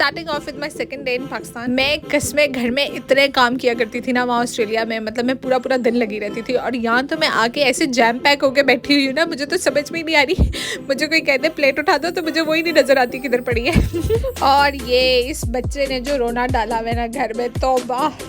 Starting of with my second day in Pakistan. मैं कसमें घर में इतने काम किया करती थी ना वहाँ ऑस्ट्रेलिया में, मतलब मैं पूरा दिन लगी रहती थी। और यहाँ तो मैं आके ऐसे जैम पैक होके बैठी हुई हूँ ना, मुझे तो समझ में ही नहीं आ रही। मुझे कोई कहते प्लेट उठा दो तो मुझे वही नहीं नजर आती किधर पड़ी है। और ये इस बच्चे ने जो रोना डाला हुआ ना घर में, तो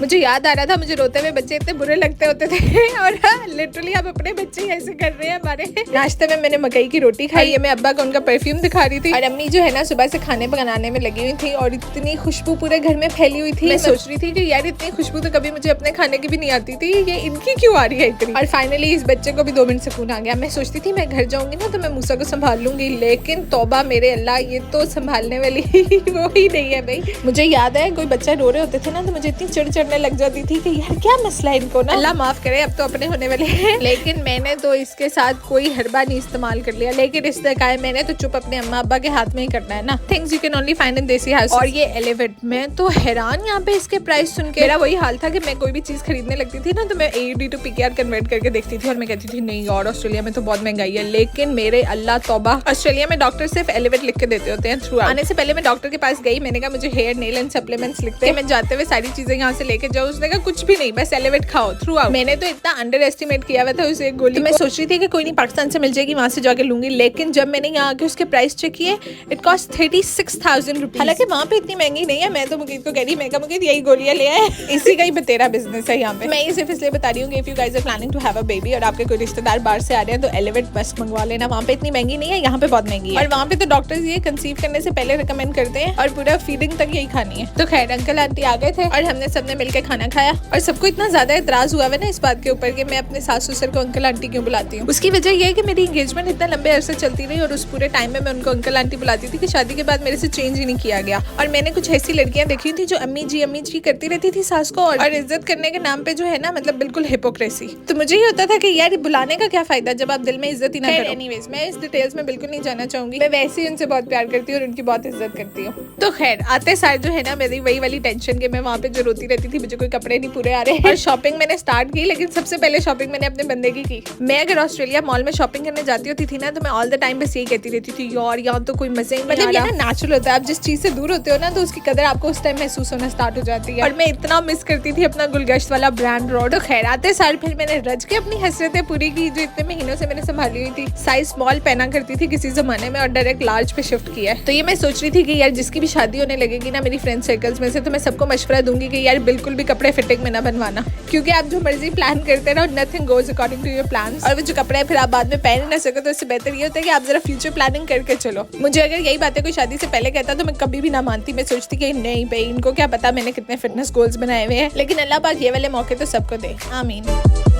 मुझे याद आ रहा था मुझे रोते हुए बच्चे इतने बुरे लगते होते थे। और लिटरली अब अपने बच्चे ऐसे कर रहे हैं हमारे। नाश्ते में मैंने मकई की रोटी खाई है, मैं अब्बा को उनका परफ्यूम दिखा रही थी। और अम्मी जो है ना सुबह से खाने बनाने में लगी हुई थी और इतनी खुशबू पूरे घर में फैली हुई थी। मैं सोच रही थी कि यार इतनी खुशबू तो कभी मुझे अपने खाने की भी नहीं आती थी, ये इनकी क्यों आ रही है इतनी। और फाइनली इस बच्चे को भी 2 मिनट सुकून आ गया। मैं सोचती थी मैं घर जाऊंगी ना तो मैं मूसा को संभाल लूंगी, लेकिन तौबा मेरे अल्लाह, ये तो संभालने वाली वो ही नहीं है भाई। मुझे याद है कोई बच्चा रो रहे होते थे ना तो मुझे इतनी चिढ़ चढ़ने लग जाती थी कि यार क्या मसला है इनको ना, अल्लाह माफ करे अब तो अपने होने वाले हैं। लेकिन मैंने तो इसके साथ कोई हरबा नहीं इस्तेमाल कर लिया, लेकिन इस दकाए मैंने तो चुप अपने अम्मा अब्बा के हाथ में ही करना है ना। Things you can only find in देसी हाउस। और ये एलिवेट, मैं तो हैरान यहाँ पे इसके प्राइस सुन के। मेरा वही हाल था कि मैं कोई भी चीज खरीदने लगती थी ना तो मैं AUD to PKR कन्वर्ट करके देखती थी और मैं कहती थी नहीं यार ऑस्ट्रेलिया में तो बहुत महंगाई है। लेकिन मेरे अल्लाह तौबा, ऑस्ट्रेलिया में डॉक्टर सिर्फ एलिवेट लिख के देते होते हैं थ्रू। आने से पहले मैं डॉक्टर के पास गई, मैंने कहा मुझे हेयर नेल एंड सप्लीमेंट्स लिखते हैं, मैं जाते हुए सारी चीजें यहाँ से लेके जाऊँ। उसने कहा कुछ भी नहीं, बस एलिवेट खाओ थ्रू आउट। मैंने तो इतना अंडर एस्टिमेट किया हुआ था उस एक गोली। मैं सोच रही थी कि कोई नहीं पाकिस्तान से मिल जाएगी, वहां से जाके लूंगी। लेकिन जब मैंने यहाँ आके उसके प्राइस चेक किए, इट कॉस्ट 36,000 रुपीज। हालांकि वहाँ पे इतनी महंगी नहीं है। मैं तो मुकीद को कह रही, मैं कहा मुकीद यही गोलियां ले आए, इसी का ही बतेरा बिजनेस है यहाँ पे। मैं ये सिर्फ इसलिए बता रही हूँ कि if you guys are planning to have a baby और आपके कोई रिश्तेदार बाहर से आ रहे हैं तो एलिवेट बस मंगवा लेना, वहाँ पे इतनी महंगी नहीं है, यहाँ पे बहुत महंगी है। और वहाँ पे तो डॉक्टर्स ये कंसीव करने से पहले रिकमेंड करते हैं और पूरा फीडिंग तक यही खानी है। तो खैर अंकल आंटी आ गए थे और हमने सबने मिलकर खाना खाया। और सबको इतना ज्यादा एतराज हुआ है ना इस बात के ऊपर कि मैं अपने सास ससुर को अंकल आंटी क्यों बुलाती हूँ। उसकी वजह यह है कि मेरी एंगेजमेंट इतना लंबे अरसे चलती रही और उस पूरे टाइम में मैं उनको अंकल आंटी बुलाती थी कि शादी के बाद मेरे से चेंज ही नहीं किया गया। और मैंने कुछ ऐसी लड़कियां देखी थी जो अम्मी जी करती रहती थी सास को, और इज्जत करने के नाम पे जो है ना मतलब बिल्कुल हिपोक्रेसी। तो मुझे ये होता था कि यार बुलाने का क्या फायदा जब आप दिल में इज्जत ही ना करो। एनीवेज मैं इस डिटेल्स में बिल्कुल नहीं जाना चाहूंगी, मैं वैसे ही उनसे बहुत प्यार करती हूँ और उनकी बहुत इज्जत करती हूँ। तो खैर आते सार जो है ना मेरी वही वाली टेंशन कि मैं वहाँ पे जो रोती रहती थी मुझे कोई कपड़े नहीं पूरे आ रहे। और शॉपिंग मैंने स्टार्ट की, लेकिन सबसे पहले शॉपिंग मैंने अपने बंदे की। मैं अगर ऑस्ट्रेलिया मॉल में शॉपिंग करने जाती होती थी ना तो मैं ऑल द टाइम बस यही कहती रहती थी यार यहाँ तो कोई मजे ही मतलब ये ना नेचुरल होता है। आप जिस चीज से दूर होते हो ना तो उसकी कदर आपको उस टाइम महसूस होना स्टार्ट हो जाती है। और मैं इतना मिस करती थी अपना गुलगश्त वाला ब्रांड रोड। तो खैर आते साल फिर मैंने रज के अपनी हसरतें पूरी की जो इतने महीनों से मैंने संभाली हुई थी। साइज स्मॉल पहना करती थी किसी जमाने में और डायरेक्ट लार्ज पे शिफ्ट किया है। तो ये मैं सोच रही थी कि यार जिसकी भी शादी होने लगेगी ना मेरी फ्रेंड सर्कल्स में से, तो मैं सबको मशवरा दूंगी कि यार बिल्कुल भी कपड़े फिटिंग में ना बनवाना, क्योंकि आप जो मर्जी प्लान करते ना nothing goes according to your plans. और वो जो कपड़े फिर आप बाद में पहन ना सको तो इससे बेहतर ये होता है कि आप जरा फ्यूचर प्लानिंग करके चलो। मुझे अगर यही बातें कोई शादी से पहले कहता तो मैं कभी भी ना मानती। मैं सोचती कि नहीं भाई इनको क्या पता मैंने कितने फिटनेस गोल्स बनाए हुए हैं। लेकिन अल्लाह पाक ये वाले मौके तो सबको दे, आमीन।